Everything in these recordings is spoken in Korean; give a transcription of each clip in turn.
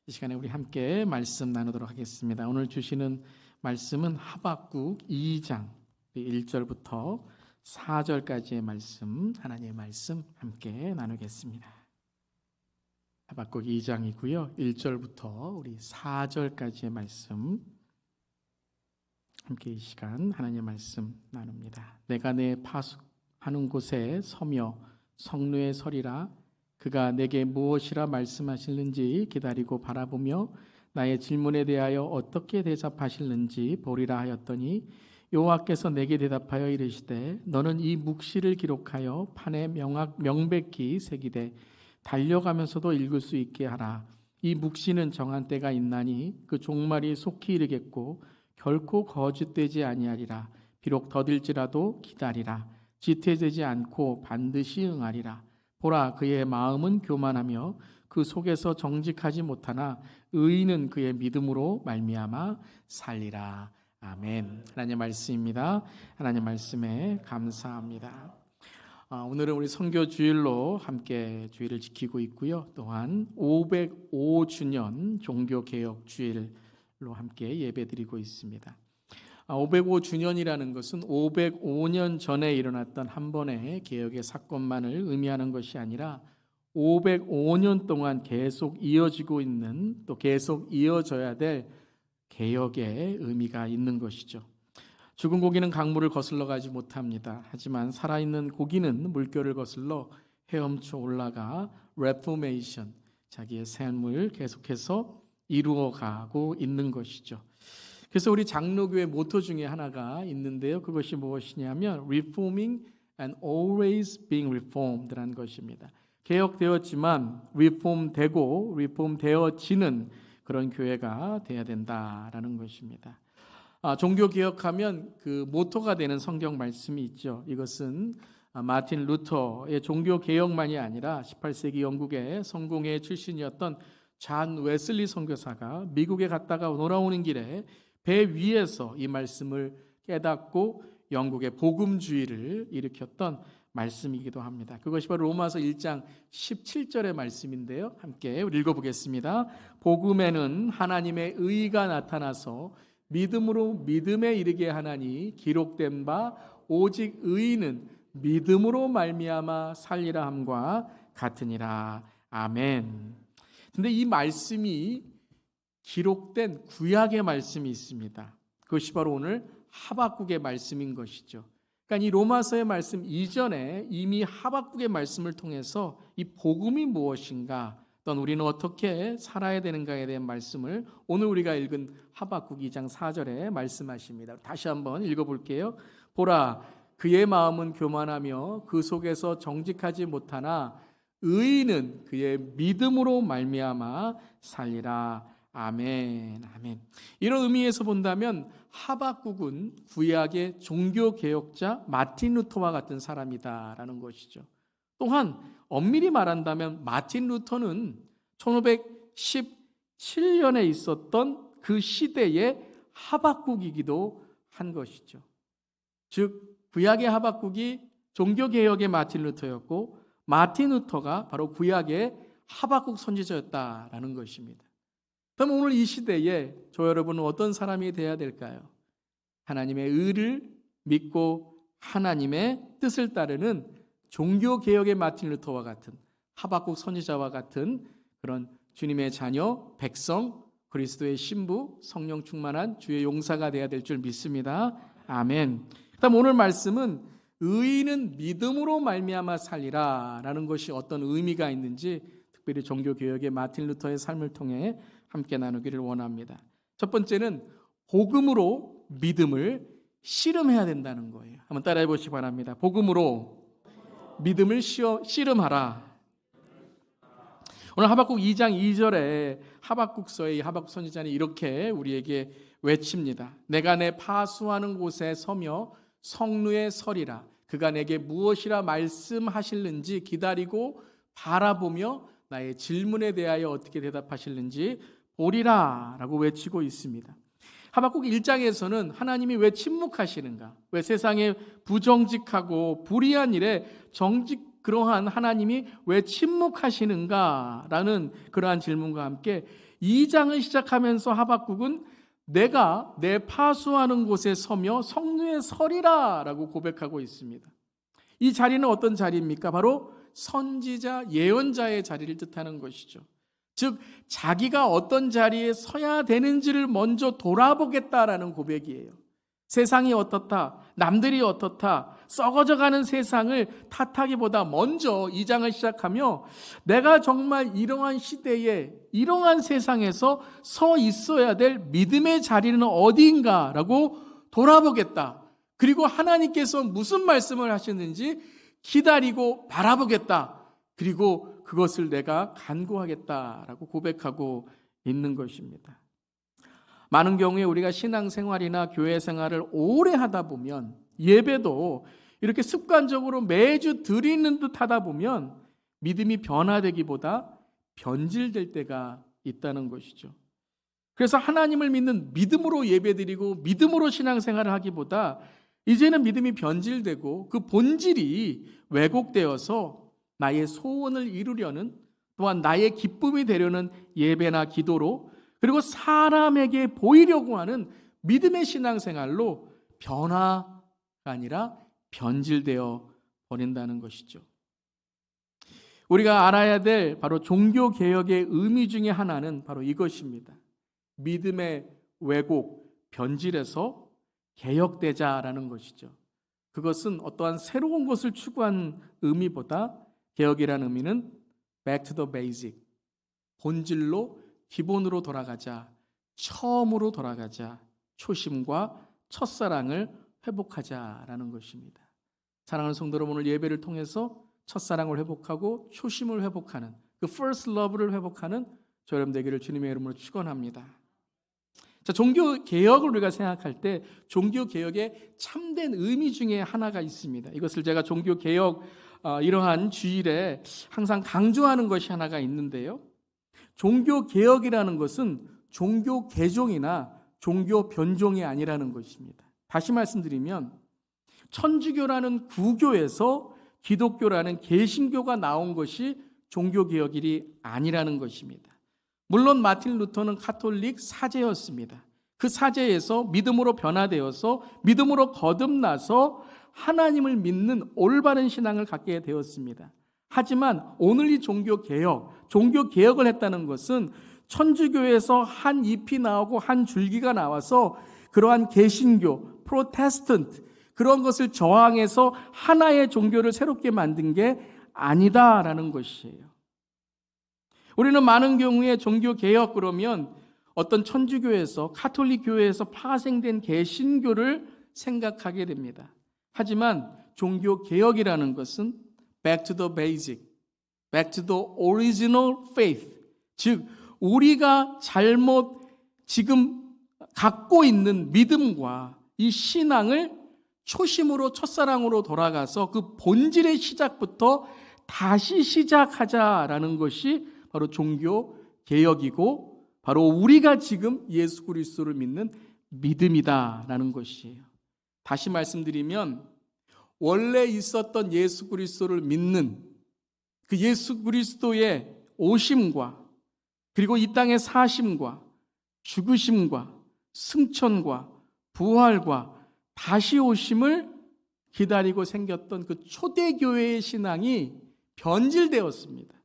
이 시간에 우리 함께 말씀 나누도록 하겠습니다. 오늘 주시는 말씀은 하박국 2장 1절부터 4절까지의 말씀, 하나님의 말씀 함께 나누겠습니다. 하박국 2장이고요. 1절부터 우리 4절까지의 말씀 함께 이 시간 하나님의 말씀 나눕니다. 내가 내 파수하는 곳에 서며 성루에 서리라. 그가 내게 무엇이라 말씀하실는지 기다리고 바라보며 나의 질문에 대하여 어떻게 대답하실는지 보리라 하였더니 여호와께서 내게 대답하여 이르시되 너는 이 묵시를 기록하여 판에 명백히 새기되 달려가면서도 읽을 수 있게 하라. 이 묵시는 정한 때가 있나니 그 종말이 속히 이르겠고 결코 거짓되지 아니하리라. 비록 더딜지라도 기다리라. 지태되지 않고 반드시 응하리라. 보라, 그의 마음은 교만하며 그 속에서 정직하지 못하나 의인은 그의 믿음으로 말미암아 살리라. 아멘. 하나님의 말씀입니다. 하나님의 말씀에 감사합니다. 오늘은 우리 선교 주일로 함께 주일을 지키고 있고요. 또한 505주년 종교개혁 주일로 함께 예배드리고 있습니다. 505주년이라는 것은 505년 전에 일어났던 한 번의 개혁의 사건만을 의미하는 것이 아니라 505년 동안 계속 이어지고 있는, 또 계속 이어져야 될 개혁의 의미가 있는 것이죠. 죽은 고기는 강물을 거슬러 가지 못합니다. 하지만 살아있는 고기는 물결을 거슬러 헤엄쳐 올라가 레포메이션, 자기의 삶을 계속해서 이루어가고 있는 것이죠. 그래서 우리 장로교의 모토 중에 하나가 있는데요. 그것이 무엇이냐면 Reforming and always being reformed라는 것입니다. 개혁되었지만 리폼되고 리폼되어지는 그런 교회가 돼야 된다라는 것입니다. 종교개혁하면 그 모토가 되는 성경 말씀이 있죠. 이것은 마틴 루터의 종교개혁만이 아니라 18세기 영국의 성공회 출신이었던 잔 웨슬리 선교사가 미국에 갔다가 돌아오는 길에 배 위에서 이 말씀을 깨닫고 영국의 복음주의를 일으켰던 말씀이기도 합니다. 그것이 바로 로마서 1장 17절의 말씀인데요. 함께 읽어보겠습니다. 복음에는 하나님의 의가 나타나서 믿음으로 믿음에 이르게 하나니 기록된 바 오직 의인은 믿음으로 말미암아 살리라 함과 같으니라. 아멘. 근데 이 말씀이 기록된 구약의 말씀이 있습니다. 그것이 바로 오늘 하박국의 말씀인 것이죠. 그러니까 이 로마서의 말씀 이전에 이미 하박국의 말씀을 통해서 이 복음이 무엇인가, 또는 우리는 어떻게 살아야 되는가에 대한 말씀을 오늘 우리가 읽은 하박국 2장 4절에 말씀하십니다. 다시 한번 읽어볼게요. 보라, 그의 마음은 교만하며 그 속에서 정직하지 못하나 의인은 그의 믿음으로 말미암아 살리라. 아멘, 아멘. 이런 의미에서 본다면 하박국은 구약의 종교개혁자 마틴 루터와 같은 사람이다라는 것이죠. 또한 엄밀히 말한다면 마틴 루터는 1517년에 있었던 그 시대의 하박국이기도 한 것이죠. 즉 구약의 하박국이 종교개혁의 마틴 루터였고 마틴 루터가 바로 구약의 하박국 선지자였다라는 것입니다. 그럼 오늘 이 시대에 저 여러분은 어떤 사람이 되어야 될까요? 하나님의 의를 믿고 하나님의 뜻을 따르는 종교개혁의 마틴 루터와 같은 하박국 선지자와 같은 그런 주님의 자녀, 백성, 그리스도의 신부, 성령 충만한 주의 용사가 되어야 될 줄 믿습니다. 아멘. 그다음 오늘 말씀은 의인은 믿음으로 말미암아 살리라 라는 것이 어떤 의미가 있는지 특별히 종교개혁의 마틴 루터의 삶을 통해 함께 나누기를 원합니다. 첫 번째는 복음으로 믿음을 씨름해야 된다는 거예요. 한번 따라해 보시기 바랍니다. 복음으로 믿음을 씨름하라. 오늘 하박국 2장 2절에 하박국서의 하박국 선지자는 이렇게 우리에게 외칩니다. 내가 내 파수하는 곳에 서며 성루에 서리라. 그가 내게 무엇이라 말씀하실는지 기다리고 바라보며 나의 질문에 대하여 어떻게 대답하실는지 보리라 라고 외치고 있습니다. 하박국 1장에서는 하나님이 왜 침묵하시는가, 왜 세상에 부정직하고 불의한 일에 그러한 하나님이 왜 침묵하시는가 라는 그러한 질문과 함께 2장을 시작하면서 하박국은 내가 내 파수하는 곳에 서며 성루에 서리라 라고 고백하고 있습니다. 이 자리는 어떤 자리입니까? 바로 선지자, 예언자의 자리를 뜻하는 것이죠. 즉 자기가 어떤 자리에 서야 되는지를 먼저 돌아보겠다라는 고백이에요. 세상이 어떻다, 남들이 어떻다, 썩어져가는 세상을 탓하기보다 먼저 이 장을 시작하며 내가 정말 이러한 시대에 이러한 세상에서 서 있어야 될 믿음의 자리는 어디인가라고 돌아보겠다. 그리고 하나님께서 무슨 말씀을 하셨는지 기다리고 바라보겠다. 그리고 그것을 내가 간구하겠다라고 고백하고 있는 것입니다. 많은 경우에 우리가 신앙생활이나 교회 생활을 오래 하다 보면 예배도 이렇게 습관적으로 매주 드리는 듯 하다 보면 믿음이 변화되기보다 변질될 때가 있다는 것이죠. 그래서 하나님을 믿는 믿음으로 예배드리고 믿음으로 신앙생활을 하기보다 이제는 믿음이 변질되고 그 본질이 왜곡되어서 나의 소원을 이루려는, 또한 나의 기쁨이 되려는 예배나 기도로, 그리고 사람에게 보이려고 하는 믿음의 신앙생활로 변화가 아니라 변질되어 버린다는 것이죠. 우리가 알아야 될 바로 종교개혁의 의미 중에 하나는 바로 이것입니다. 믿음의 왜곡, 변질에서 개혁되자라는 것이죠. 그것은 어떠한 새로운 것을 추구한 의미보다 개혁이라는 의미는 back to the basic, 본질로, 기본으로 돌아가자, 처음으로 돌아가자, 초심과 첫사랑을 회복하자라는 것입니다. 사랑하는 성도 여러분, 오늘 예배를 통해서 첫사랑을 회복하고 초심을 회복하는 그 first love를 회복하는 저 여러분 되기를 주님의 이름으로 축원합니다. 자, 종교개혁을 우리가 생각할 때 종교개혁의 참된 의미 중에 하나가 있습니다. 이것을 제가 종교개혁 이러한 주일에 항상 강조하는 것이 하나가 있는데요. 종교개혁이라는 것은 종교 개종이나 종교 변종이 아니라는 것입니다. 다시 말씀드리면 천주교라는 구교에서 기독교라는 개신교가 나온 것이 종교개혁이 아니라는 것입니다. 물론 마틴 루터는 카톨릭 사제였습니다. 그 사제에서 믿음으로 변화되어서 믿음으로 거듭나서 하나님을 믿는 올바른 신앙을 갖게 되었습니다. 하지만 오늘 이 종교개혁을 했다는 것은 천주교에서 한 잎이 나오고 한 줄기가 나와서 그러한 개신교, 프로테스턴트 그런 것을 저항해서 하나의 종교를 새롭게 만든 게 아니다라는 것이에요. 우리는 많은 경우에 종교개혁 그러면 어떤 천주교에서 카톨릭 교회에서 파생된 개신교를 생각하게 됩니다. 하지만 종교개혁이라는 것은 back to the basic, back to the original faith, 즉 우리가 잘못 지금 갖고 있는 믿음과 이 신앙을 초심으로 첫사랑으로 돌아가서 그 본질의 시작부터 다시 시작하자라는 것이 바로 종교개혁이고 바로 우리가 지금 예수 그리스도를 믿는 믿음이다라는 것이에요. 다시 말씀드리면 원래 있었던 예수 그리스도를 믿는 그 예수 그리스도의 오심과 그리고 이 땅의 사심과 죽으심과 승천과 부활과 다시 오심을 기다리고 생겼던 그 초대교회의 신앙이 변질되었습니다.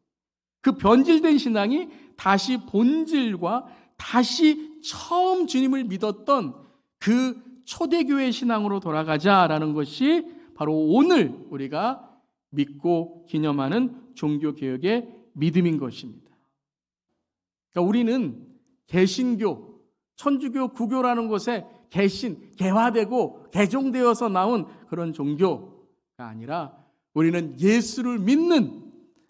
그 변질된 신앙이 다시 본질과 다시 처음 주님을 믿었던 그 초대교회 신앙으로 돌아가자라는 것이 바로 오늘 우리가 믿고 기념하는 종교개혁의 믿음인 것입니다. 그러니까 우리는 개신교, 천주교, 구교라는 곳에 개화되고 개종되어서 나온 그런 종교가 아니라 우리는 예수를 믿는,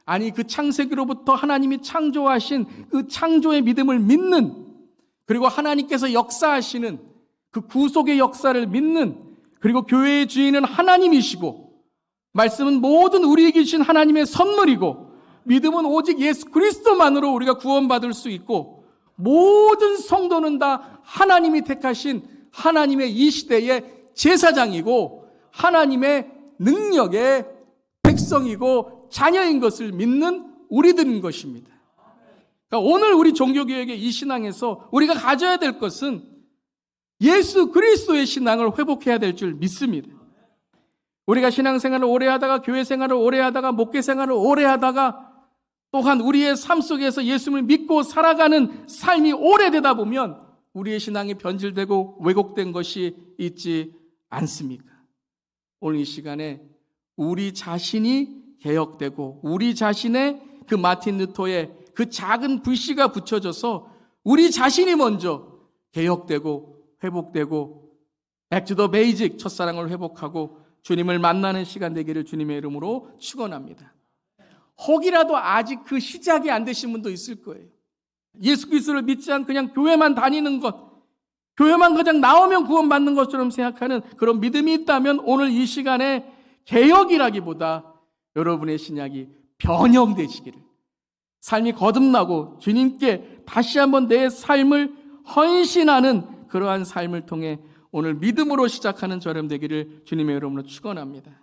아니 그 창세기로부터 하나님이 창조하신 그 창조의 믿음을 믿는, 그리고 하나님께서 역사하시는 그 구속의 역사를 믿는, 그리고 교회의 주인은 하나님이시고 말씀은 모든 우리에게 주신 하나님의 선물이고 믿음은 오직 예수 그리스도만으로 우리가 구원받을 수 있고 모든 성도는 다 하나님이 택하신 하나님의 이 시대의 제사장이고 하나님의 능력의 백성이고 자녀인 것을 믿는 우리들인 것입니다. 그러니까 오늘 우리 종교개혁의 이 신앙에서 우리가 가져야 될 것은 예수 그리스도의 신앙을 회복해야 될 줄 믿습니다. 우리가 신앙생활을 오래 하다가 교회 생활을 오래 하다가 목회 생활을 오래 하다가 또한 우리의 삶 속에서 예수를 믿고 살아가는 삶이 오래되다 보면 우리의 신앙이 변질되고 왜곡된 것이 있지 않습니까? 오늘 이 시간에 우리 자신이 개혁되고 우리 자신의 그 마틴 루터의 그 작은 불씨가 붙여져서 우리 자신이 먼저 개혁되고 회복되고 back to the basic, 첫사랑을 회복하고 주님을 만나는 시간 되기를 주님의 이름으로 축원합니다. 혹이라도 아직 그 시작이 안 되신 분도 있을 거예요. 예수 그리스도를 믿지 않고 그냥 교회만 다니는 것, 교회만 그냥 나오면 구원받는 것처럼 생각하는 그런 믿음이 있다면 오늘 이 시간에 개혁이라기보다 여러분의 신약이 변형되시기를, 삶이 거듭나고 주님께 다시 한번 내 삶을 헌신하는 그러한 삶을 통해 오늘 믿음으로 시작하는 저렴 되기를 주님의 이름으로 축원합니다.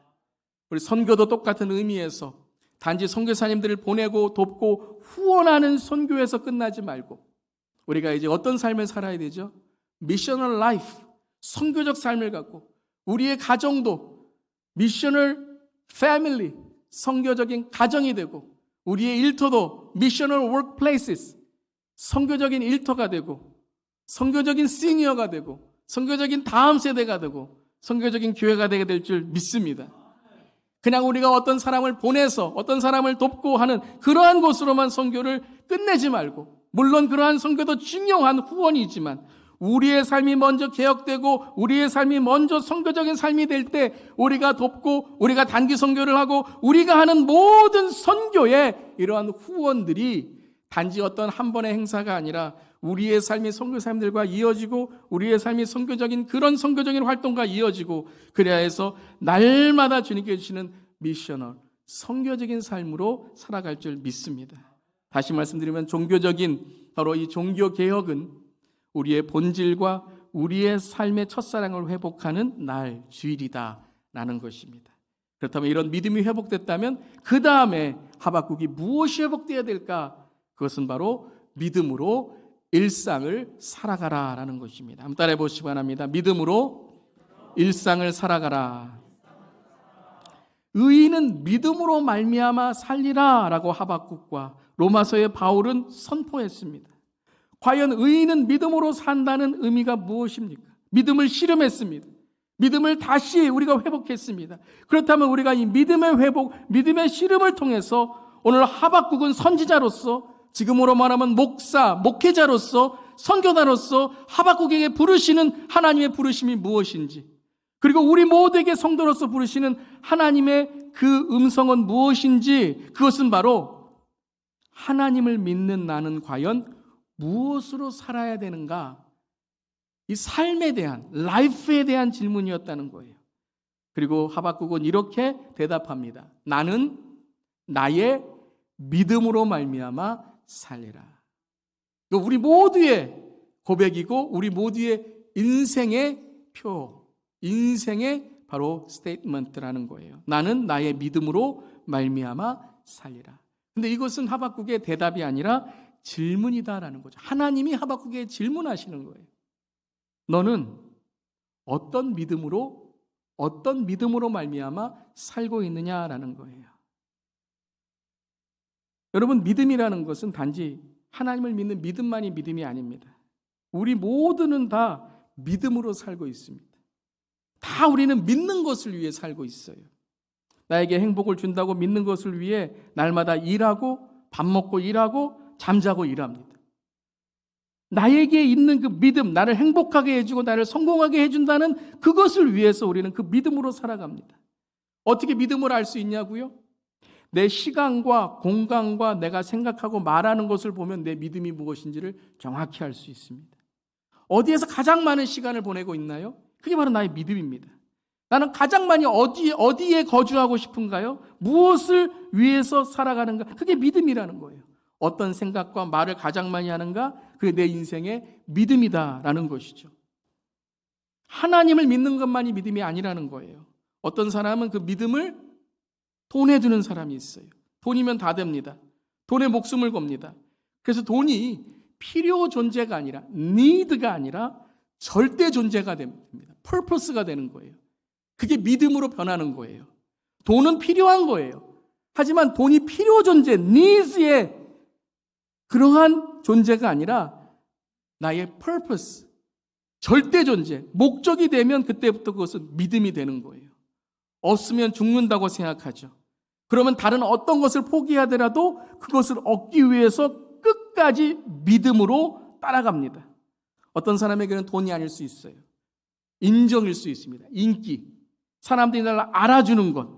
우리 선교도 똑같은 의미에서 단지 선교사님들을 보내고 돕고 후원하는 선교에서 끝나지 말고 우리가 이제 어떤 삶을 살아야 되죠? 미셔널 라이프, 선교적 삶을 갖고 우리의 가정도 미셔널 패밀리, 선교적인 가정이 되고 우리의 일터도 미셔널 워크플레이스, 선교적인 일터가 되고 선교적인 시니어가 되고 선교적인 다음 세대가 되고 선교적인 교회가 되게 될 줄 믿습니다. 그냥 우리가 어떤 사람을 보내서 어떤 사람을 돕고 하는 그러한 곳으로만 선교를 끝내지 말고, 물론 그러한 선교도 중요한 후원이지만 우리의 삶이 먼저 개혁되고 우리의 삶이 먼저 선교적인 삶이 될 때 우리가 돕고 우리가 단기 선교를 하고 우리가 하는 모든 선교의 이러한 후원들이 단지 어떤 한 번의 행사가 아니라 우리의 삶이 선교 사람들과 이어지고 우리의 삶이 선교적인 그런 선교적인 활동과 이어지고 그래야 해서 날마다 주님께 주시는 미셔널 선교적인 삶으로 살아갈 줄 믿습니다. 다시 말씀드리면 종교적인 바로 이 종교개혁은 우리의 본질과 우리의 삶의 첫사랑을 회복하는 날, 주일이다라는 것입니다. 그렇다면 이런 믿음이 회복됐다면 그 다음에 하박국이 무엇이 회복되어야 될까? 그것은 바로 믿음으로 일상을 살아가라라는 것입니다. 한번 따라해 보시기 바랍니다. 믿음으로 일상을 살아가라. 의인은 믿음으로 말미암아 살리라라고 하박국과 로마서의 바울은 선포했습니다. 과연 의인은 믿음으로 산다는 의미가 무엇입니까? 믿음을 실험했습니다. 믿음을 다시 우리가 회복했습니다. 그렇다면 우리가 이 믿음의 회복, 믿음의 실험을 통해서 오늘 하박국은 선지자로서, 지금으로 말하면 목사, 목회자로서, 선교사로서 하박국에게 부르시는 하나님의 부르심이 무엇인지, 그리고 우리 모두에게 성도로서 부르시는 하나님의 그 음성은 무엇인지, 그것은 바로 하나님을 믿는 나는 과연 무엇으로 살아야 되는가? 이 삶에 대한, 라이프에 대한 질문이었다는 거예요. 그리고 하박국은 이렇게 대답합니다. 나는 나의 믿음으로 말미암아 살리라. 이거 우리 모두의 고백이고 우리 모두의 인생의 표, 인생의 바로 스테이트먼트라는 거예요. 나는 나의 믿음으로 말미암아 살리라. 근데 이것은 하박국의 대답이 아니라 질문이다라는 거죠. 하나님이 하박국에 질문하시는 거예요. 너는 어떤 믿음으로 말미암아 살고 있느냐라는 거예요. 여러분, 믿음이라는 것은 단지 하나님을 믿는 믿음만이 믿음이 아닙니다. 우리 모두는 다 믿음으로 살고 있습니다. 다 우리는 믿는 것을 위해 살고 있어요. 나에게 행복을 준다고 믿는 것을 위해 날마다 일하고 밥 먹고 일하고 잠자고 일합니다. 나에게 있는 그 믿음, 나를 행복하게 해주고 나를 성공하게 해준다는 그것을 위해서 우리는 그 믿음으로 살아갑니다. 어떻게 믿음을 알 수 있냐고요? 내 시간과 공간과 내가 생각하고 말하는 것을 보면 내 믿음이 무엇인지를 정확히 알 수 있습니다. 어디에서 가장 많은 시간을 보내고 있나요? 그게 바로 나의 믿음입니다. 나는 가장 많이 어디에 거주하고 싶은가요? 무엇을 위해서 살아가는가? 그게 믿음이라는 거예요. 어떤 생각과 말을 가장 많이 하는가? 그게 내 인생의 믿음이다라는 것이죠. 하나님을 믿는 것만이 믿음이 아니라는 거예요. 어떤 사람은 그 믿음을 돈에 두는 사람이 있어요. 돈이면 다 됩니다. 돈에 목숨을 겁니다. 그래서 돈이 필요 존재가 아니라 need가 아니라 절대 존재가 됩니다. purpose가 되는 거예요. 그게 믿음으로 변하는 거예요. 돈은 필요한 거예요. 하지만 돈이 필요 존재, needs의 그러한 존재가 아니라 나의 purpose, 절대 존재, 목적이 되면 그때부터 그것은 믿음이 되는 거예요. 없으면 죽는다고 생각하죠. 그러면 다른 어떤 것을 포기하더라도 그것을 얻기 위해서 끝까지 믿음으로 따라갑니다. 어떤 사람에게는 돈이 아닐 수 있어요. 인정일 수 있습니다. 인기, 사람들이 나를 알아주는 것,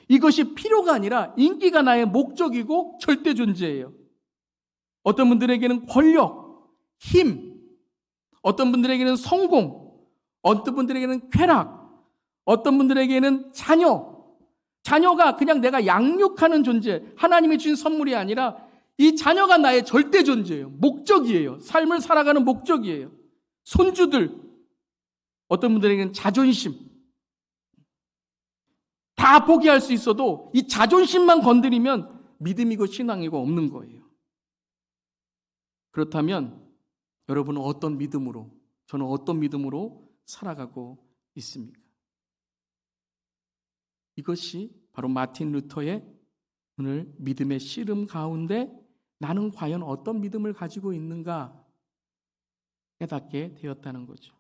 이것이 필요가 아니라 인기가 나의 목적이고 절대 존재예요. 어떤 분들에게는 권력, 힘, 어떤 분들에게는 성공, 어떤 분들에게는 쾌락, 어떤 분들에게는 자녀가 그냥 내가 양육하는 존재, 하나님이 주신 선물이 아니라 이 자녀가 나의 절대 존재예요. 목적이에요. 삶을 살아가는 목적이에요. 손주들, 어떤 분들에게는 자존심, 다 포기할 수 있어도 이 자존심만 건드리면 믿음이고 신앙이고 없는 거예요. 그렇다면 여러분은 어떤 믿음으로, 저는 어떤 믿음으로 살아가고 있습니까? 이것이 바로 마틴 루터의 오늘 믿음의 씨름 가운데 나는 과연 어떤 믿음을 가지고 있는가 깨닫게 되었다는 거죠.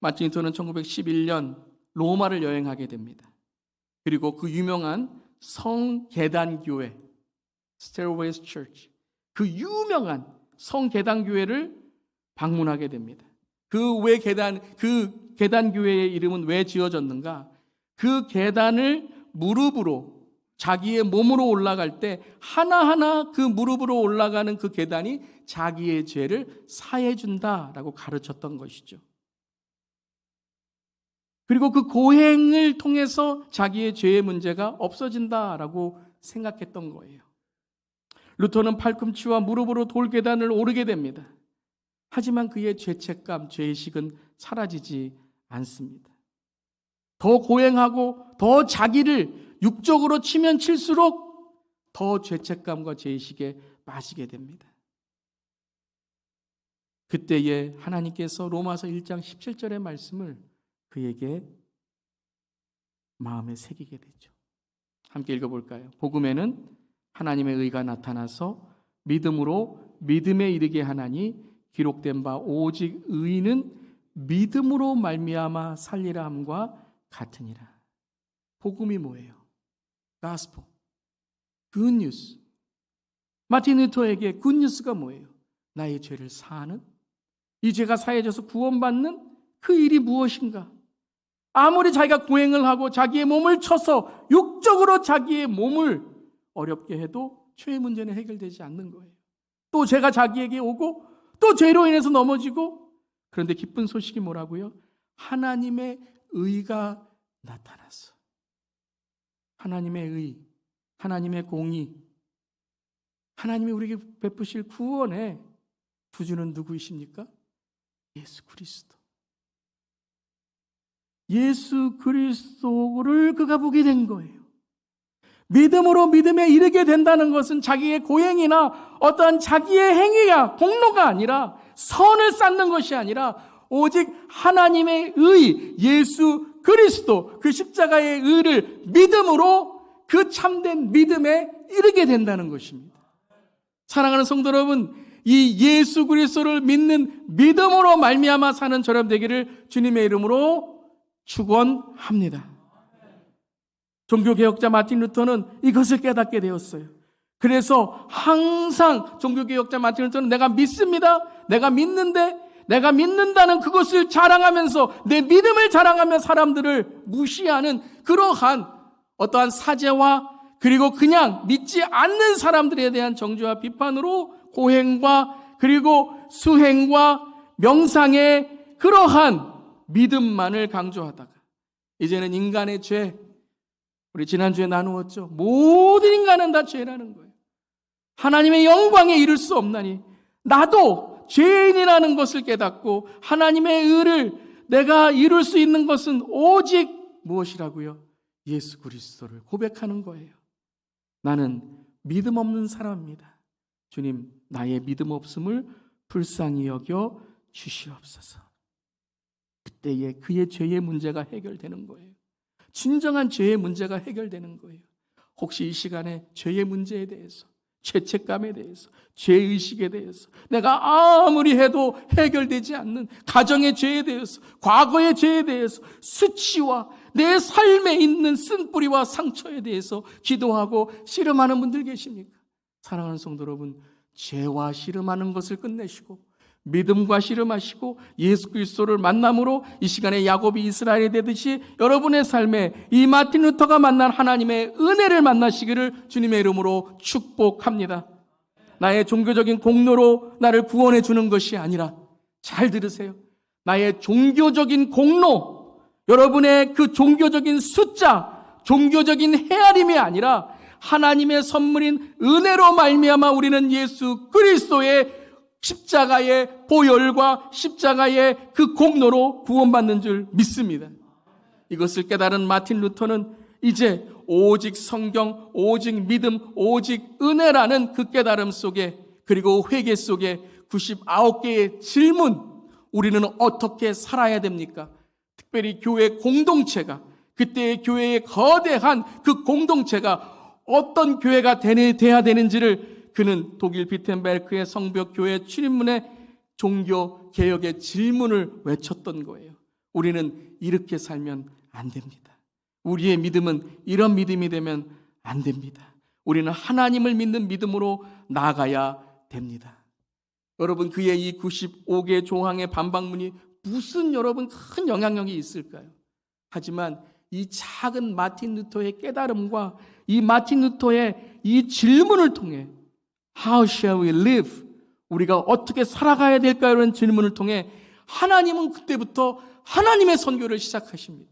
마틴 루터는 1911년 로마를 여행하게 됩니다. 그리고 그 유명한 성계단교회, Stairways Church, 그 유명한 성계단교회를 방문하게 됩니다. 그 계단교회의 이름은 왜 지어졌는가? 그 계단을 무릎으로, 자기의 몸으로 올라갈 때 하나하나 그 무릎으로 올라가는 그 계단이 자기의 죄를 사해준다라고 가르쳤던 것이죠. 그리고 그 고행을 통해서 자기의 죄의 문제가 없어진다라고 생각했던 거예요. 루터는 팔꿈치와 무릎으로 돌계단을 오르게 됩니다. 하지만 그의 죄책감, 죄의식은 사라지지 않습니다. 더 고행하고 더 자기를 육적으로 치면 칠수록 더 죄책감과 죄의식에 빠지게 됩니다. 그때에 하나님께서 로마서 1장 17절의 말씀을 그에게 마음에 새기게 되죠. 함께 읽어볼까요? 복음에는 하나님의 의가 나타나서 믿음으로 믿음에 이르게 하나니 기록된 바 오직 의인은 믿음으로 말미암아 살리라 함과 같으니라. 복음이 뭐예요? 가스포, 굿뉴스. 마틴 루터에게 굿뉴스가 뭐예요? 나의 죄를 사하는, 이 죄가 사해져서 구원받는 그 일이 무엇인가? 아무리 자기가 고행을 하고 자기의 몸을 쳐서 육적으로 자기의 몸을 어렵게 해도 죄의 문제는 해결되지 않는 거예요. 또 죄가 자기에게 오고 또 죄로 인해서 넘어지고, 그런데 기쁜 소식이 뭐라고요? 하나님의 의가 나타났어. 하나님의 의, 하나님의 공의, 하나님이 우리에게 베푸실 구원의 구주는 누구이십니까? 예수 그리스도. 예수 그리스도를 그가 보게 된 거예요. 믿음으로 믿음에 이르게 된다는 것은 자기의 고행이나 어떠한 자기의 행위야, 공로가 아니라, 선을 쌓는 것이 아니라 오직 하나님의 의, 예수 그리스도, 그 십자가의 의를 믿음으로 그 참된 믿음에 이르게 된다는 것입니다. 사랑하는 성도 여러분, 이 예수 그리스도를 믿는 믿음으로 말미암아 사는 저렴 되기를 주님의 이름으로 축원합니다. 종교개혁자 마틴 루터는 이것을 깨닫게 되었어요. 그래서 항상 종교개혁자 마틴 루터는 내가 믿습니다, 내가 믿는데, 내가 믿는다는 그것을 자랑하면서 내 믿음을 자랑하며 사람들을 무시하는 그러한 어떠한 사제와, 그리고 그냥 믿지 않는 사람들에 대한 정죄와 비판으로 고행과 그리고 수행과 명상의 그러한 믿음만을 강조하다가 이제는 인간의 죄, 우리 지난주에 나누었죠. 모든 인간은 다 죄라는 거예요. 하나님의 영광에 이를 수 없나니 나도 죄인이라는 것을 깨닫고 하나님의 의를 내가 이룰 수 있는 것은 오직 무엇이라고요? 예수 그리스도를 고백하는 거예요. 나는 믿음 없는 사람입니다. 주님, 나의 믿음 없음을 불쌍히 여겨 주시옵소서. 그때에 그의 죄의 문제가 해결되는 거예요. 진정한 죄의 문제가 해결되는 거예요. 혹시 이 시간에 죄의 문제에 대해서, 죄책감에 대해서, 죄의식에 대해서, 내가 아무리 해도 해결되지 않는 가정의 죄에 대해서, 과거의 죄에 대해서, 수치와 내 삶에 있는 쓴뿌리와 상처에 대해서 기도하고 씨름하는 분들 계십니까? 사랑하는 성도 여러분, 죄와 씨름하는 것을 끝내시고 믿음과 씨름하시고 예수 그리스도를 만남으로 이 시간에 야곱이 이스라엘이 되듯이 여러분의 삶에 이 마틴 루터가 만난 하나님의 은혜를 만나시기를 주님의 이름으로 축복합니다. 나의 종교적인 공로로 나를 구원해 주는 것이 아니라, 잘 들으세요, 나의 종교적인 공로, 여러분의 그 종교적인 숫자, 종교적인 헤아림이 아니라 하나님의 선물인 은혜로 말미암아 우리는 예수 그리스도의 십자가의 보혈과 십자가의 그 공로로 구원받는 줄 믿습니다. 이것을 깨달은 마틴 루터는 이제 오직 성경, 오직 믿음, 오직 은혜라는 그 깨달음 속에, 그리고 회개 속에 99개의 질문, 우리는 어떻게 살아야 됩니까? 특별히 교회 공동체가, 그때의 교회의 거대한 그 공동체가 어떤 교회가 돼야 되는지를 그는 독일 비텐베르크의 성벽교회 출입문에 종교 개혁의 질문을 외쳤던 거예요. 우리는 이렇게 살면 안 됩니다. 우리의 믿음은 이런 믿음이 되면 안 됩니다. 우리는 하나님을 믿는 믿음으로 나아가야 됩니다. 여러분, 그의 이 95개 조항의 반박문이 무슨 여러분 큰 영향력이 있을까요? 하지만 이 작은 마틴 루터의 깨달음과 이 마틴 루터의 이 질문을 통해 How shall we live? 우리가 어떻게 살아가야 될까요? 이런 질문을 통해 하나님은 그때부터 하나님의 선교를 시작하십니다.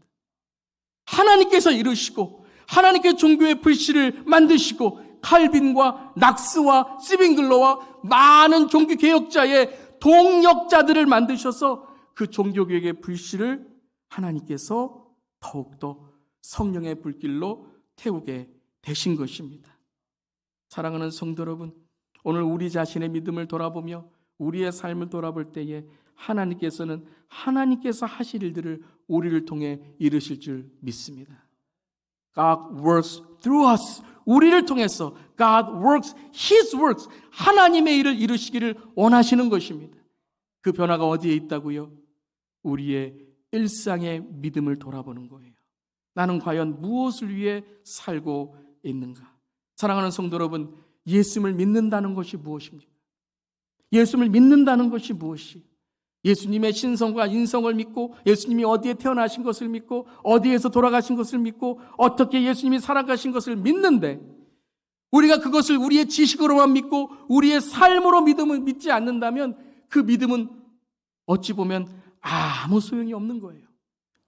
하나님께서 이루시고 하나님께서 종교의 불씨를 만드시고 칼빈과 낙스와 스빙글러와 많은 종교개혁자의 동력자들을 만드셔서 그 종교개혁의 불씨를 하나님께서 더욱더 성령의 불길로 태우게 되신 것입니다. 사랑하는 성도 여러분, 오늘 우리 자신의 믿음을 돌아보며 우리의 삶을 돌아볼 때에 하나님께서는 하나님께서 하실 일들을 우리를 통해 이루실 줄 믿습니다. God works through us. 우리를 통해서 God works His works. 하나님의 일을 이루시기를 원하시는 것입니다. 그 변화가 어디에 있다고요? 우리의 일상의 믿음을 돌아보는 거예요. 나는 과연 무엇을 위해 살고 있는가? 사랑하는 성도 여러분, 예수님을 믿는다는 것이 무엇입니까? 예수님을 믿는다는 것이 무엇이? 예수님의 신성과 인성을 믿고 예수님이 어디에 태어나신 것을 믿고 어디에서 돌아가신 것을 믿고 어떻게 예수님이 살아가신 것을 믿는데, 우리가 그것을 우리의 지식으로만 믿고 우리의 삶으로 믿음을 믿지 않는다면 그 믿음은 어찌 보면 아무 소용이 없는 거예요.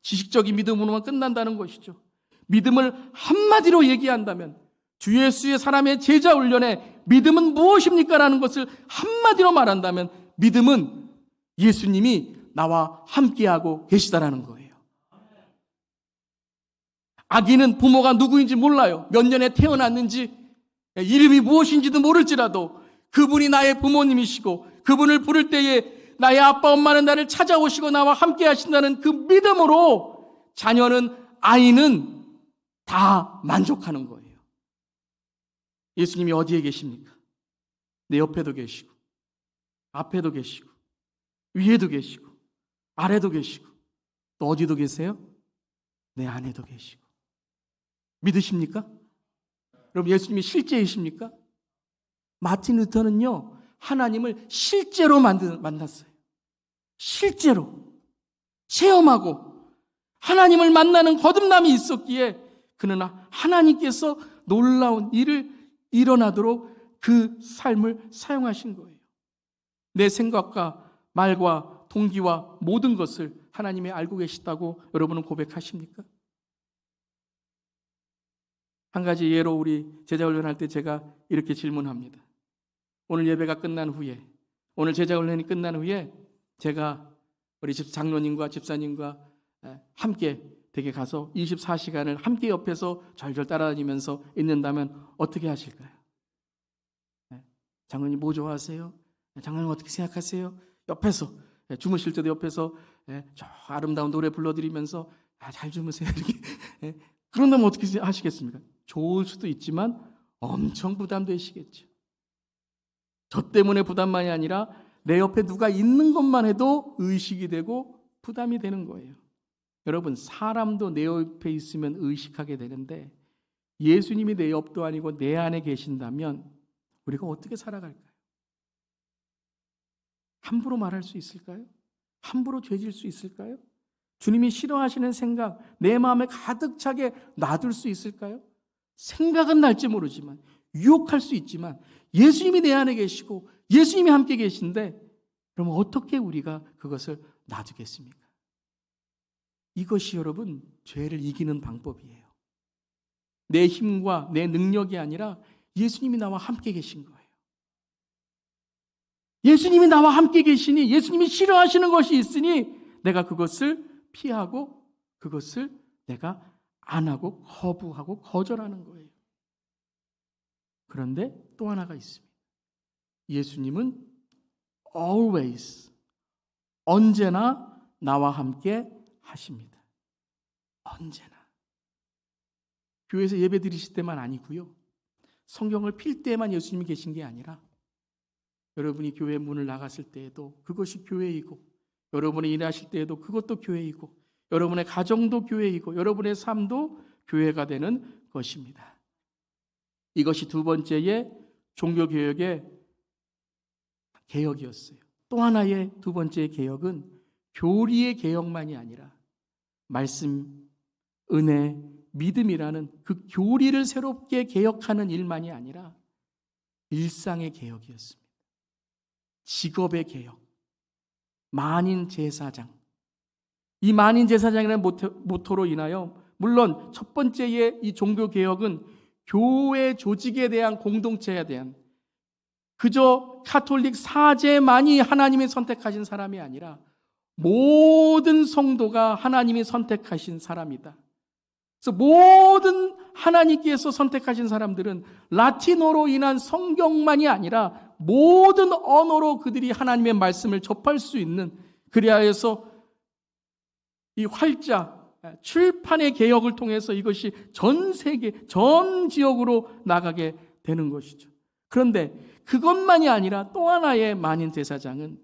지식적인 믿음으로만 끝난다는 것이죠. 믿음을 한마디로 얘기한다면, 주 예수의 사람의 제자 훈련에 믿음은 무엇입니까? 라는 것을 한마디로 말한다면 믿음은 예수님이 나와 함께하고 계시다라는 거예요. 아기는 부모가 누구인지 몰라요. 몇 년에 태어났는지, 이름이 무엇인지도 모를지라도 그분이 나의 부모님이시고 그분을 부를 때에 나의 아빠 엄마는 나를 찾아오시고 나와 함께 하신다는 그 믿음으로 자녀는, 아이는 다 만족하는 거예요. 예수님이 어디에 계십니까? 내 옆에도 계시고 앞에도 계시고 위에도 계시고 아래도 계시고 또 어디도 계세요? 내 안에도 계시고. 믿으십니까? 여러분, 예수님이 실제이십니까? 마틴 루터는요, 하나님을 실제로 만났어요. 실제로 체험하고 하나님을 만나는 거듭남이 있었기에 그는 하나님께서 놀라운 일을 일어나도록 그 삶을 사용하신 거예요. 내 생각과 말과 동기와 모든 것을 하나님이 알고 계시다고 여러분은 고백하십니까? 한 가지 예로 우리 제자훈련할 때 제가 이렇게 질문합니다. 오늘 예배가 끝난 후에, 오늘 제자훈련이 끝난 후에 제가 우리 장로님과 집사님과 함께 댁에 가서 24시간을 함께 옆에서 절절 따라다니면서 있는다면 어떻게 하실까요? 장로님 뭐 좋아하세요? 장로님 어떻게 생각하세요? 옆에서 주무실 때도 옆에서 저 아름다운 노래 불러드리면서 잘 주무세요 이렇게 그런다면 어떻게 하시겠습니까? 좋을 수도 있지만 엄청 부담되시겠죠. 저 때문에 부담만이 아니라 내 옆에 누가 있는 것만 해도 의식이 되고 부담이 되는 거예요. 여러분, 사람도 내 옆에 있으면 의식하게 되는데 예수님이 내 옆도 아니고 내 안에 계신다면 우리가 어떻게 살아갈까요? 함부로 말할 수 있을까요? 함부로 죄질 수 있을까요? 주님이 싫어하시는 생각 내 마음에 가득 차게 놔둘 수 있을까요? 생각은 날지 모르지만 유혹할 수 있지만 예수님이 내 안에 계시고 예수님이 함께 계신데 그러면 어떻게 우리가 그것을 놔두겠습니까? 이것이 여러분 죄를 이기는 방법이에요. 내 힘과 내 능력이 아니라 예수님이 나와 함께 계신 거예요. 예수님이 나와 함께 계시니 예수님이 싫어하시는 것이 있으니 내가 그것을 피하고 그것을 내가 안 하고 거부하고 거절하는 거예요. 그런데 또 하나가 있습니다. 예수님은 always, 언제나 나와 함께 하십니다. 언제나. 교회에서 예배 드리실 때만 아니고요. 성경을 필 때만 예수님이 계신 게 아니라 여러분이 교회 문을 나갔을 때에도 그것이 교회이고 여러분이 일하실 때에도 그것도 교회이고 여러분의 가정도 교회이고 여러분의 삶도 교회가 되는 것입니다. 이것이 두 번째의 종교개혁의 개혁이었어요. 또 하나의 두 번째의 개혁은 교리의 개혁만이 아니라 말씀, 은혜, 믿음이라는 그 교리를 새롭게 개혁하는 일만이 아니라 일상의 개혁이었습니다. 직업의 개혁, 만인 제사장. 이 만인 제사장이라는 모토로 인하여 물론 첫 번째의 이 종교 개혁은 교회 조직에 대한 공동체에 대한 그저 카톨릭 사제만이 하나님이 선택하신 사람이 아니라 모든 성도가 하나님이 선택하신 사람이다. 그래서 모든 하나님께서 선택하신 사람들은 라틴어로 인한 성경만이 아니라 모든 언어로 그들이 하나님의 말씀을 접할 수 있는 그래야 해서 이 활자 출판의 개혁을 통해서 이것이 전 세계 전 지역으로 나가게 되는 것이죠. 그런데 그것만이 아니라 또 하나의 만인 제사장은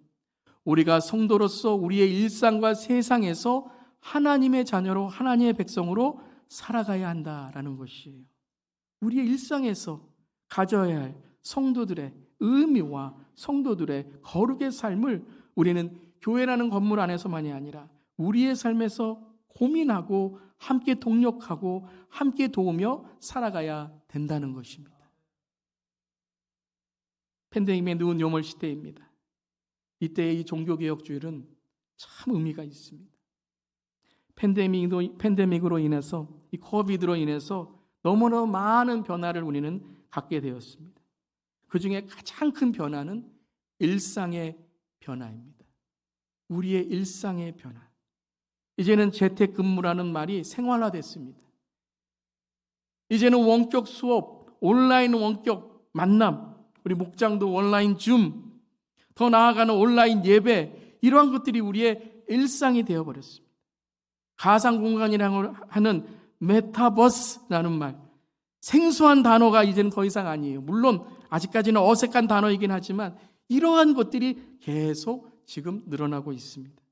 우리가 성도로서 우리의 일상과 세상에서 하나님의 자녀로 하나님의 백성으로 살아가야 한다라는 것이에요. 우리의 일상에서 가져야 할 성도들의 의미와 성도들의 거룩의 삶을 우리는 교회라는 건물 안에서만이 아니라 우리의 삶에서 고민하고 함께 동력하고 함께 도우며 살아가야 된다는 것입니다. 팬데믹에 누운 요물 시대입니다. 이때의 이 종교개혁주의는 참 의미가 있습니다. 팬데믹으로 인해서 이 코비드로 인해서 너무나 많은 변화를 우리는 갖게 되었습니다. 그 중에 가장 큰 변화는 일상의 변화입니다. 우리의 일상의 변화. 이제는 재택근무라는 말이 생활화됐습니다. 이제는 원격 수업, 온라인 원격 만남, 우리 목장도 온라인 줌, 더 나아가는 온라인 예배, 이러한 것들이 우리의 일상이 되어버렸습니다. 가상공간이라고 하는 메타버스라는 말, 생소한 단어가 이제는 더 이상 아니에요. 물론 아직까지는 어색한 단어이긴 하지만 이러한 것들이 계속 지금 늘어나고 있습니다.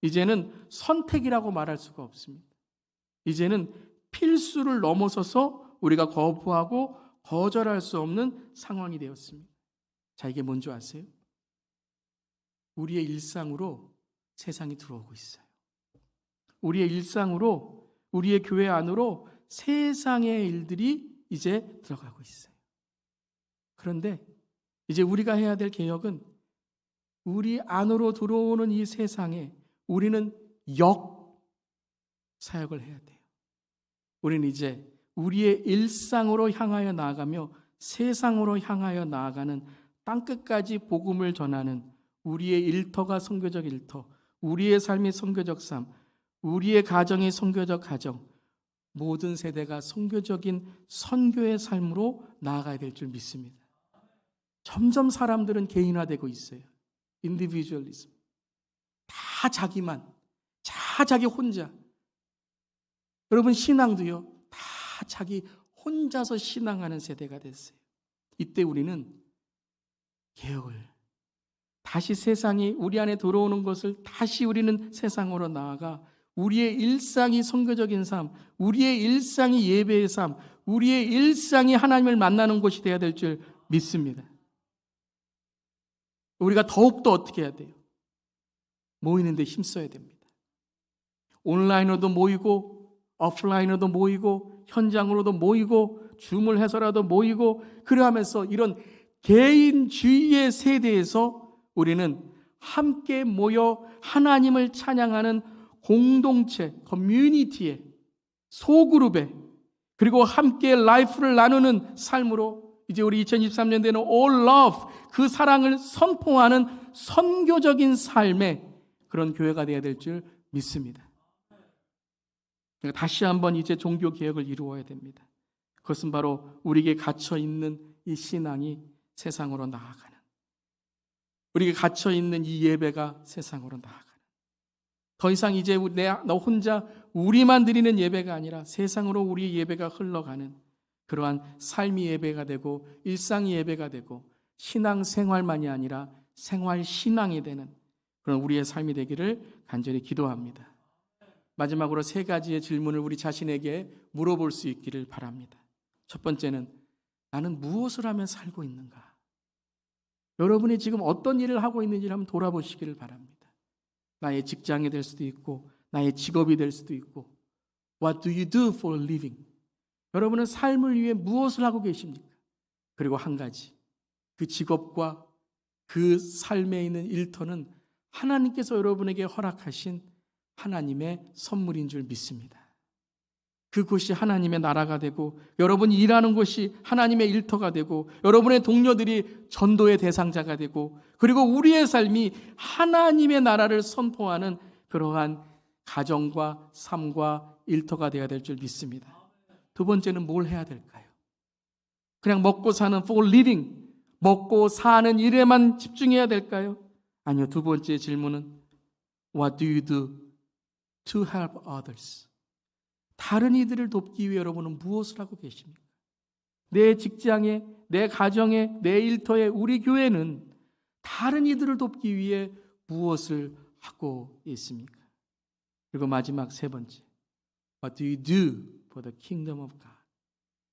이제는 선택이라고 말할 수가 없습니다. 이제는 필수를 넘어서서 우리가 거부하고 거절할 수 없는 상황이 되었습니다. 자, 이게 뭔지 아세요? 우리의 일상으로 세상이 들어오고 있어요. 우리의 일상으로, 우리의 교회 안으로 세상의 일들이 이제 들어가고 있어요. 그런데 이제 우리가 해야 될 개혁은 우리 안으로 들어오는 이 세상에 우리는 역사역을 해야 돼요. 우리는 이제 우리의 일상으로 향하여 나아가며 세상으로 향하여 나아가는 땅끝까지 복음을 전하는 우리의 일터가 선교적 일터, 우리의 삶이 선교적 삶, 우리의 가정이 선교적 가정, 모든 세대가 선교적인 선교의 삶으로 나아가야 될 줄 믿습니다. 점점 사람들은 개인화되고 있어요. 인디비주얼리즘. 다 자기만, 다 자기 혼자. 여러분 신앙도요, 다 자기 혼자서 신앙하는 세대가 됐어요. 이때 우리는 개혁을, 다시 세상이 우리 안에 들어오는 것을 다시 우리는 세상으로 나아가 우리의 일상이 선교적인 삶, 우리의 일상이 예배의 삶, 우리의 일상이 하나님을 만나는 곳이 되어야 될 줄 믿습니다. 우리가 더욱더 어떻게 해야 돼요? 모이는 데 힘써야 됩니다. 온라인으로도 모이고 오프라인으로도 모이고 현장으로도 모이고 줌을 해서라도 모이고, 그러하면서 이런 개인주의의 세대에서 우리는 함께 모여 하나님을 찬양하는 공동체, 커뮤니티에, 소그룹에, 그리고 함께 라이프를 나누는 삶으로 이제 우리 2023년도에는 all love, 그 사랑을 선포하는 선교적인 삶의 그런 교회가 되어야 될 줄 믿습니다. 다시 한번 이제 종교개혁을 이루어야 됩니다. 그것은 바로 우리에게 갇혀있는 이 신앙이 세상으로 나아가는, 우리에게 갇혀있는 이 예배가 세상으로 나아가는, 더 이상 이제 너 혼자 우리만 드리는 예배가 아니라 세상으로 우리의 예배가 흘러가는 그러한 삶이 예배가 되고 일상이 예배가 되고 신앙생활만이 아니라 생활신앙이 되는 그런 우리의 삶이 되기를 간절히 기도합니다. 마지막으로 3가지의 질문을 우리 자신에게 물어볼 수 있기를 바랍니다. 첫 번째는, 나는 무엇을 하며 살고 있는가? 여러분이 지금 어떤 일을 하고 있는지를 한번 돌아보시기를 바랍니다. 나의 직장이 될 수도 있고 나의 직업이 될 수도 있고, What do you do for a living? 여러분은 삶을 위해 무엇을 하고 계십니까? 그리고 한 가지, 그 직업과 그 삶에 있는 일터는 하나님께서 여러분에게 허락하신 하나님의 선물인 줄 믿습니다. 그곳이 하나님의 나라가 되고 여러분이 일하는 곳이 하나님의 일터가 되고 여러분의 동료들이 전도의 대상자가 되고, 그리고 우리의 삶이 하나님의 나라를 선포하는 그러한 가정과 삶과 일터가 되어야 될 줄 믿습니다. 두 번째는 뭘 해야 될까요? 그냥 먹고 사는 for living, 먹고 사는 일에만 집중해야 될까요? 아니요. 두 번째 질문은 What do you do to help others? 다른 이들을 돕기 위해 여러분은 무엇을 하고 계십니까? 내 직장에, 내 가정에, 내 일터에, 우리 교회는 다른 이들을 돕기 위해 무엇을 하고 있습니까? 그리고 마지막 3번째, What do you do for the kingdom of God?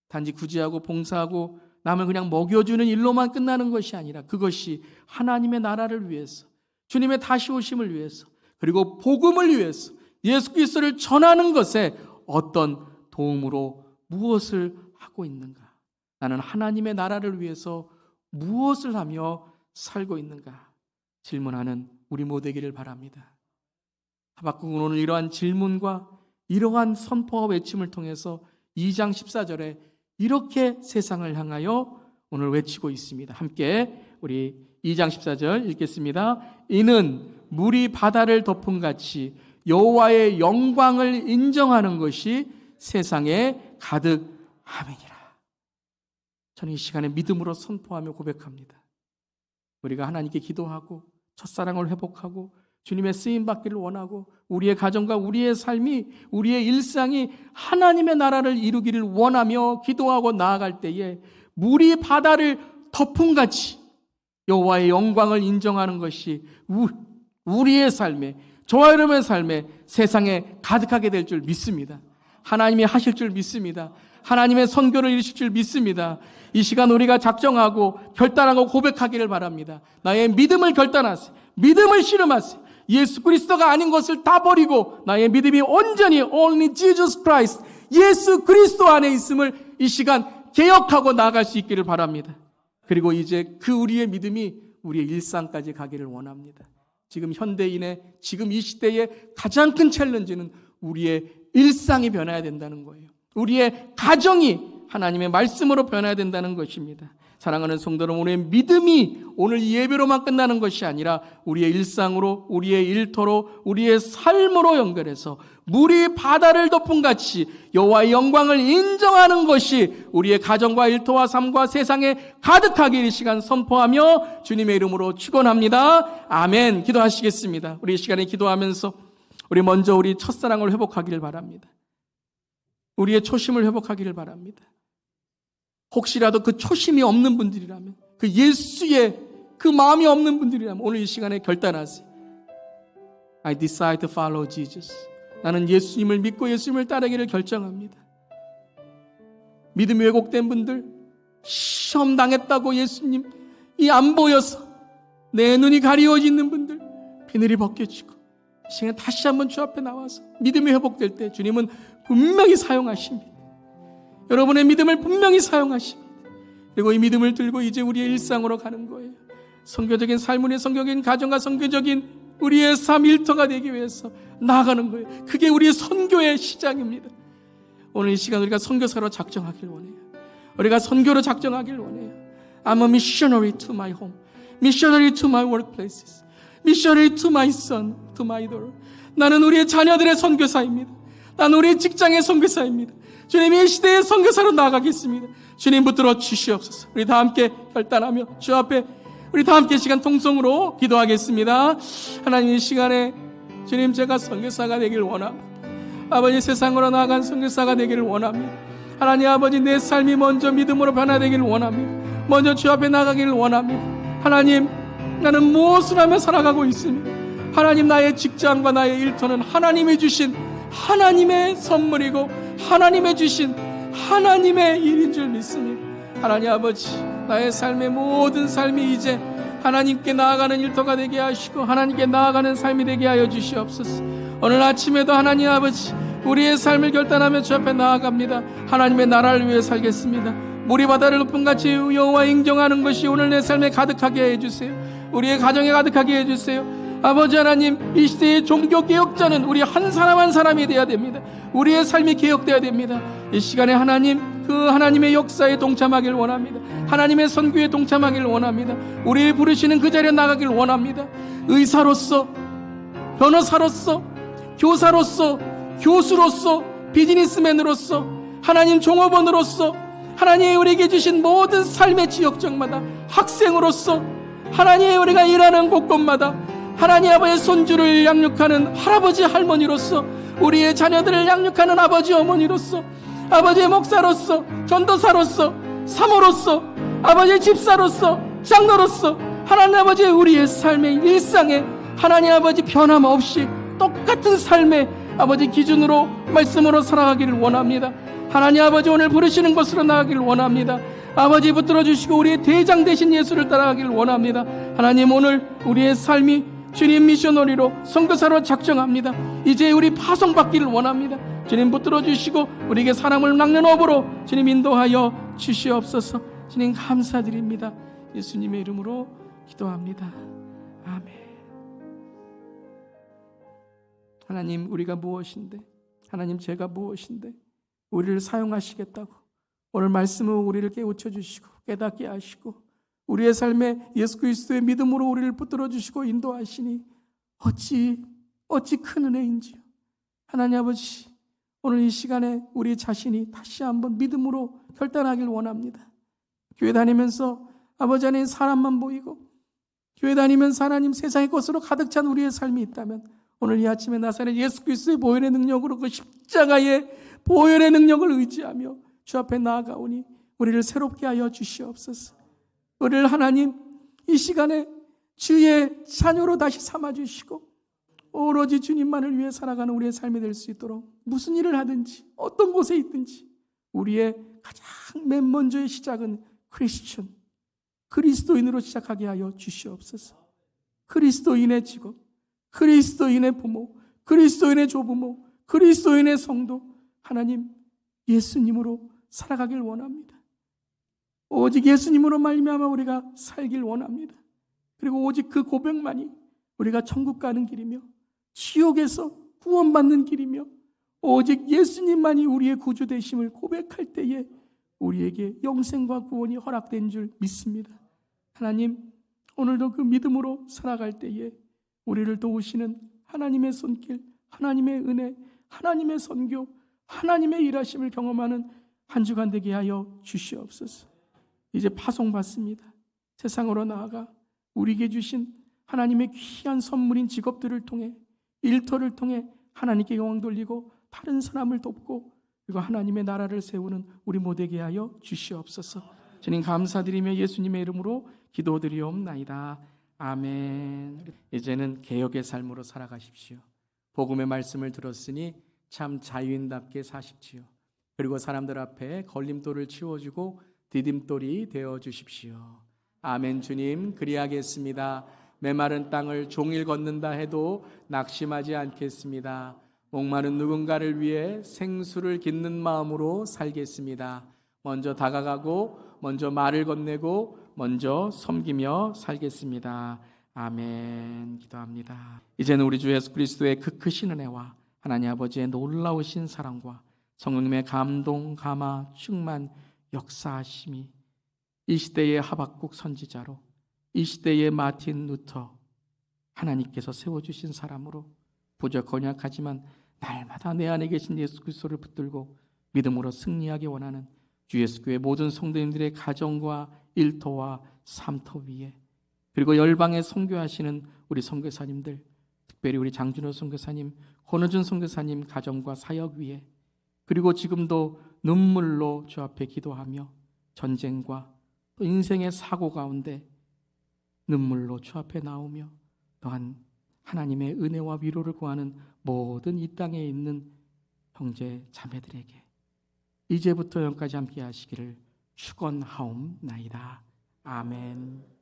단지 구제하고 봉사하고 남을 그냥 먹여주는 일로만 끝나는 것이 아니라 그것이 하나님의 나라를 위해서, 주님의 다시 오심을 위해서, 그리고 복음을 위해서 예수 그리스도를 전하는 것에 어떤 도움으로 무엇을 하고 있는가? 나는 하나님의 나라를 위해서 무엇을 하며 살고 있는가? 질문하는 우리 모두이기를 바랍니다. 하박국은 오늘 이러한 질문과 이러한 선포와 외침을 통해서 2장 14절에 이렇게 세상을 향하여 오늘 외치고 있습니다. 함께 우리 2장 14절 읽겠습니다. 이는 물이 바다를 덮은 같이 여호와의 영광을 인정하는 것이 세상에 가득함이니라. 저는 이 시간에 믿음으로 선포하며 고백합니다. 우리가 하나님께 기도하고 첫사랑을 회복하고 주님의 쓰임받기를 원하고 우리의 가정과 우리의 삶이, 우리의 일상이 하나님의 나라를 이루기를 원하며 기도하고 나아갈 때에 물이 바다를 덮은 같이 여호와의 영광을 인정하는 것이 우리의 삶에, 저와 여러분의 삶에 세상에 가득하게 될 줄 믿습니다. 하나님이 하실 줄 믿습니다. 하나님의 선교를 이루실 줄 믿습니다. 이 시간 우리가 작정하고 결단하고 고백하기를 바랍니다. 나의 믿음을 결단하세요. 믿음을 씨름하세요. 예수 그리스도가 아닌 것을 다 버리고 나의 믿음이 온전히 only Jesus Christ, 예수 그리스도 안에 있음을 이 시간 개혁하고 나아갈 수 있기를 바랍니다. 그리고 이제 그 우리의 믿음이 우리의 일상까지 가기를 원합니다. 지금 현대인의 지금 이 시대의 가장 큰 챌린지는 우리의 일상이 변해야 된다는 거예요. 우리의 가정이 하나님의 말씀으로 변해야 된다는 것입니다. 사랑하는 성도 여러분, 우리의 믿음이 오늘 예배로만 끝나는 것이 아니라 우리의 일상으로, 우리의 일터로, 우리의 삶으로 연결해서 물이 바다를 덮은 같이 여호와의 영광을 인정하는 것이 우리의 가정과 일터와 삶과 세상에 가득하게 이 시간 선포하며 주님의 이름으로 축원합니다. 아멘. 기도하시겠습니다. 우리 이 시간에 기도하면서 우리 먼저 우리 첫사랑을 회복하기를 바랍니다. 우리의 초심을 회복하기를 바랍니다. 혹시라도 그 초심이 없는 분들이라면, 그 예수의 그 마음이 없는 분들이라면 오늘 이 시간에 결단하세요. I decide to follow Jesus. 나는 예수님을 믿고 예수님을 따르기를 결정합니다. 믿음이 왜곡된 분들, 시험 당했다고 예수님이 안 보여서 내 눈이 가리워져 있는 분들, 비늘이 벗겨지고 이 시간에 다시 한번 주 앞에 나와서 믿음이 회복될 때 주님은 분명히 사용하십니다. 여러분의 믿음을 분명히 사용하십니다. 그리고 이 믿음을 들고 이제 우리의 일상으로 가는 거예요. 선교적인 삶의 성교적인 가정과 선교적인 우리의 삶 일터가 되기 위해서 나아가는 거예요. 그게 우리의 선교의 시작입니다. 오늘 이 시간 우리가 선교사로 작정하길 원해요. 우리가 선교로 작정하길 원해요. I'm a missionary to my home, missionary to my workplaces, missionary to my son, to my daughter. 나는 우리의 자녀들의 선교사입니다. 나는 우리의 직장의 선교사입니다. 주님, 이 시대의 선교사로 나아가겠습니다. 주님 붙들어 주시옵소서. 우리 다 함께 결단하며 주 앞에 우리 다 함께 시간 통성으로 기도하겠습니다. 하나님, 이 시간에 주님, 제가 선교사가 되길 원합니다. 아버지, 세상으로 나아간 선교사가 되기를 원합니다. 하나님 아버지, 내 삶이 먼저 믿음으로 변화되기를 원합니다. 먼저 주 앞에 나가기를 원합니다. 하나님, 나는 무엇을 하며 살아가고 있습니다. 하나님, 나의 직장과 나의 일터는 하나님이 주신 하나님의 선물이고 하나님의 주신 하나님의 일인 줄 믿습니다. 하나님 아버지, 나의 삶의 모든 삶이 이제 하나님께 나아가는 일터가 되게 하시고 하나님께 나아가는 삶이 되게 하여 주시옵소서. 오늘 아침에도 하나님 아버지, 우리의 삶을 결단하며 주 앞에 나아갑니다. 하나님의 나라를 위해 살겠습니다. 물이 바다를 높은 같이 여호와 인정하는 것이 오늘 내 삶에 가득하게 해주세요. 우리의 가정에 가득하게 해주세요. 아버지 하나님, 이 시대의 종교 개혁자는 우리 한 사람 한 사람이 되어야 됩니다. 우리의 삶이 개혁되어야 됩니다. 이 시간에 하나님, 그 하나님의 역사에 동참하길 원합니다. 하나님의 선교에 동참하길 원합니다. 우리를 부르시는 그 자리에 나가길 원합니다. 의사로서, 변호사로서, 교사로서, 교수로서, 비즈니스맨으로서, 하나님 종업원으로서, 하나님이 우리에게 주신 모든 삶의 지역적마다 학생으로서, 하나님이 우리가 일하는 곳곳마다 하나님 아버지의 손주를 양육하는 할아버지 할머니로서, 우리의 자녀들을 양육하는 아버지 어머니로서, 아버지의 목사로서, 전도사로서, 사모로서, 아버지의 집사로서, 장로로서, 하나님 아버지 우리의 삶의 일상에 하나님 아버지 변함없이 똑같은 삶의 아버지 기준으로 말씀으로 살아가기를 원합니다. 하나님 아버지, 오늘 부르시는 것으로 나아가기를 원합니다. 아버지 붙들어 주시고 우리의 대장 되신 예수를 따라가기를 원합니다. 하나님, 오늘 우리의 삶이 주님 미셔너리로 선교사로 작정합니다. 이제 우리 파송받기를 원합니다. 주님 붙들어 주시고 우리에게 사람을 낚는 업으로 주님 인도하여 주시옵소서. 주님 감사드립니다. 예수님의 이름으로 기도합니다. 아멘. 하나님, 우리가 무엇인데, 하나님 제가 무엇인데 우리를 사용하시겠다고 오늘 말씀으로 우리를 깨우쳐 주시고 깨닫게 하시고 우리의 삶에 예수 그리스도의 믿음으로 우리를 붙들어 주시고 인도하시니 어찌 큰 은혜인지요. 하나님 아버지, 오늘 이 시간에 우리 자신이 다시 한번 믿음으로 결단하길 원합니다. 교회 다니면서 아버지 안에 사람만 보이고, 교회 다니면서 하나님 세상의 것으로 가득 찬 우리의 삶이 있다면 오늘 이 아침에 나사렛 예수 그리스도의 보혈의 능력으로, 그 십자가의 보혈의 능력을 의지하며 주 앞에 나아가오니 우리를 새롭게 하여 주시옵소서. 우리를 하나님 이 시간에 주의 자녀로 다시 삼아주시고 오로지 주님만을 위해 살아가는 우리의 삶이 될 수 있도록 무슨 일을 하든지 어떤 곳에 있든지 우리의 가장 맨 먼저의 시작은 크리스천, 그리스도인으로 시작하게 하여 주시옵소서. 그리스도인의 직업, 그리스도인의 부모, 그리스도인의 조부모, 그리스도인의 성도, 하나님 예수님으로 살아가길 원합니다. 오직 예수님으로 말미암아 우리가 살길 원합니다. 그리고 오직 그 고백만이 우리가 천국 가는 길이며 지옥에서 구원받는 길이며 오직 예수님만이 우리의 구주 되심을 고백할 때에 우리에게 영생과 구원이 허락된 줄 믿습니다. 하나님, 오늘도 그 믿음으로 살아갈 때에 우리를 도우시는 하나님의 손길, 하나님의 은혜, 하나님의 선교, 하나님의 일하심을 경험하는 한 주간 되게 하여 주시옵소서. 이제 파송받습니다. 세상으로 나아가 우리에게 주신 하나님의 귀한 선물인 직업들을 통해, 일터를 통해 하나님께 영광 돌리고 다른 사람을 돕고, 그리고 하나님의 나라를 세우는 우리 모두에게 하여 주시옵소서. 주님 감사드리며 예수님의 이름으로 기도드리옵나이다. 아멘. 이제는 개혁의 삶으로 살아가십시오. 복음의 말씀을 들었으니 참 자유인답게 사십시오. 그리고 사람들 앞에 걸림돌을 치워주고 디딤돌이 되어 주십시오. 아멘. 주님, 그리하겠습니다. 메마른 땅을 종일 걷는다 해도 낙심하지 않겠습니다. 목마른 누군가를 위해 생수를 깃는 마음으로 살겠습니다. 먼저 다가가고 먼저 말을 건네고 먼저 섬기며 살겠습니다. 아멘. 기도합니다. 이제는 우리 주 예수 그리스도의 그 크신 은혜와 하나님 아버지의 놀라우신 사랑과 성령님의 감동, 감화, 충만, 역사하심이 이 시대의 하박국 선지자로, 이 시대의 마틴 루터, 하나님께서 세워주신 사람으로 부족하고 연약하지만 날마다 내 안에 계신 예수 그리스도를 붙들고 믿음으로 승리하기 원하는 주 예수교회 모든 성도님들의 가정과 일터와 삶터 위에, 그리고 열방에 선교하시는 우리 선교사님들, 특별히 우리 장준호 선교사님, 권호준 선교사님 가정과 사역 위에, 그리고 지금도 눈물로 주 앞에 기도하며 전쟁과 또 인생의 사고 가운데 눈물로 주 앞에 나오며 또한 하나님의 은혜와 위로를 구하는 모든 이 땅에 있는 형제 자매들에게 이제부터 영까지 함께 하시기를 축원하옵나이다. 아멘.